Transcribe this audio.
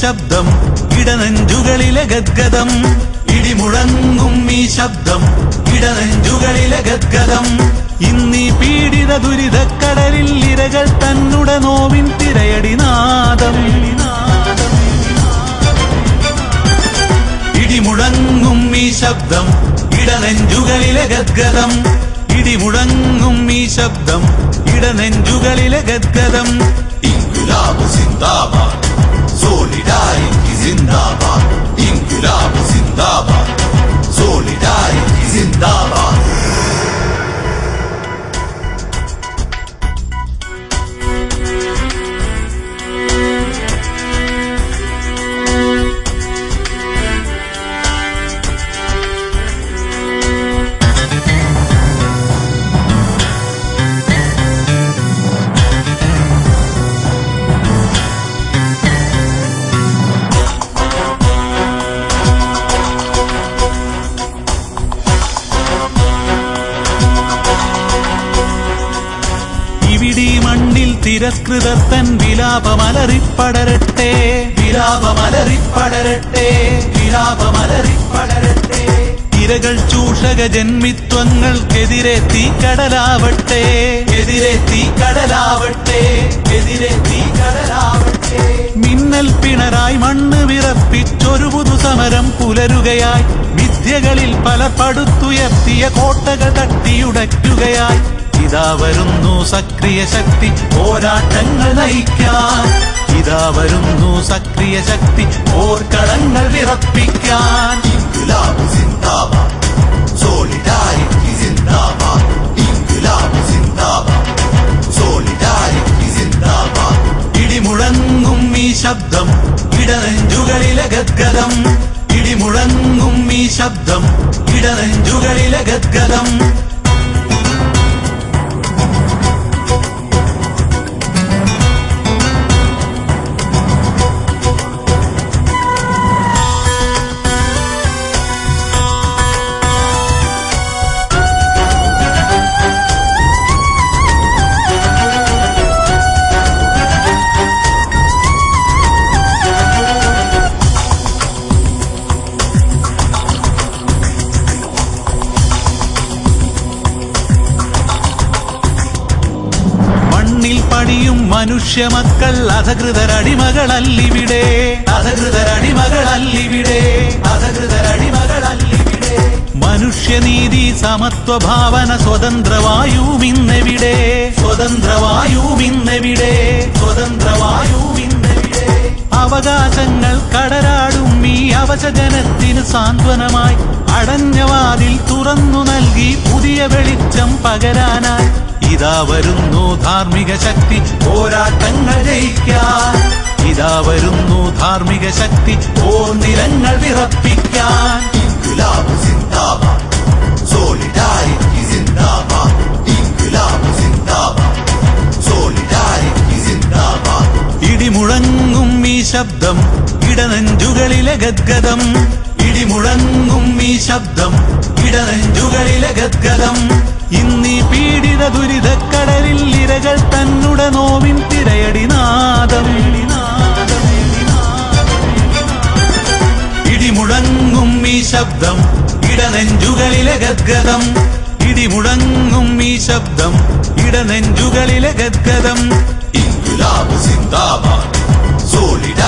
ശബ്ദം ഇടനെഞ്ചുകളിലെ ഗദ്ഗദം ഇടിമുഴങ്ങും ഈ ശബ്ദം ഇടനെഞ്ചുകളിലെ ഗദ്ഗദം ഇന്നീ പീഡിത ദുരിതക്കടലിൽ ഇരകൾ തന്നുടെ നോവിൻ തിരയടിനാദം ഇടിമുഴങ്ങും ഈ ശബ്ദം ഇടനെഞ്ചുകളിലെ ഗദ്ഗദം ഇടിമുഴങ്ങും ഈ ശബ്ദം ഇടനെഞ്ചുകളിലെ ഗദ്ഗദം ഇൻക്വിലാബ് സിന്ദാബാദ് സോളിഡാരിറ്റി സിന്ദാബാദ് ഇൻക്വിലാബ് സിന്ദാബാദ് സോളിഡാരിറ്റി സിന്ദാബാദ് തിരസ്കൃതർ തൻ വിലാപമലറിപ്പടരട്ടെ വിലാപമലറിപ്പടരട്ടെ വിലാപമലറിപ്പടരട്ടെ ഇരകൾ ചൂഷക ജന്മിത്വങ്ങൾക്കെതിരെ തീക്കടലാവട്ടെ എതിരെ തീക്കടലാവട്ടെ എതിരെ തീക്കടലാവട്ടെ മിന്നൽ പിണറായി മണ്ണ് വിറപ്പിച്ചൊരു പുതുസമരം പുലരുകയായി വിദ്യകളിൽ പല പടുത്തുയർത്തിയ കോട്ടകൾ തട്ടിയുടയ്ക്കുകയായി ഇതാ വരുന്നു സക്രിയ ശക്തി പോരാട്ടങ്ങൾ നയിക്കാൻ ഇതാ വരുന്നു സക്രിയ ശക്തി പോർക്കളങ്ങൾ വിറപ്പിക്കാൻ ഇൻക്വിലാബ് സിന്ദാബാദ് സോളിഡാരിറ്റി സിന്ദാബാദ് ഇൻക്വിലാബ് സിന്ദാബാദ് സോളിഡാരിറ്റി സിന്ദാബാദ് ഇടിമുഴങ്ങും ഈ ശബ്ദം ഇടനെഞ്ചുകളിലെ ഗദ്ഗദം ഇടിമുഴങ്ങും ഈ ശബ്ദം ഇടനെഞ്ചുകളിലെ ഗദ്ഗദം പണിയും മനുഷ്യമക്കൾ അധകൃതരടിമകളല്ലിവിടെ അധകൃതരടിമകളല്ലിവിടെ അധകൃതരടിമകളല്ലിവിടെ മനുഷ്യനീതി സമത്വഭാവന സ്വതന്ത്രവായുമിന്നെവിടെ സ്വതന്ത്രവായുമിന്നെവിടെ സ്വതന്ത്രവായുമിന്നെവിടെ അവകാശങ്ങൾ കടരാടും ഈ അവശജനത്തിന് സാന്ത്വനമായി അടഞ്ഞ വാതിൽ തുറന്നു നൽകി പുതിയ വെളിച്ചം പകരാനായി ഇതാ വരുന്നു ധാർമ്മിക ശക്തി പോരാട്ടങ്ങൾ ജയിക്കാൻ ഇതാ വരുന്നു ധാർമ്മിക ശക്തി പോർനിരങ്ങൾ വിറപ്പിക്കാൻ ഇൻക്വിലാബ് സിന്ദാബാദ് സോളിഡാരിറ്റി സിന്ദാബാദ് ഇൻക്വിലാബ് സിന്ദാബാദ് സോളിഡാരിറ്റി സിന്ദാബാദ് ഇടിമുഴങ്ങും ഈ ശബ്ദം ഇടനെഞ്ചുകളിലെ ഗദ്ഗദം ഇടിമുഴങ്ങും ഈ ശബ്ദം ഇടനെഞ്ചുകളിലെ ഗദ്ഗദം ഇന്നീ പീഡിത ദുരിതക്കടലിൽ ഇരകൾ തന്നുടെ നോവിൻ തിരയടിനാദം ഇടിമുഴങ്ങും ഈ ശബ്ദം ഇടനെഞ്ചുകളിലെ ഗദ്ഗദം ഇടിമുഴങ്ങും ഈ ശബ്ദം ഇടനെഞ്ചുകളിലെ ഗദ്ഗദം ഇൻക്വിലാബ് സിന്ദാബാദ് സോളിഡാരിറ്റി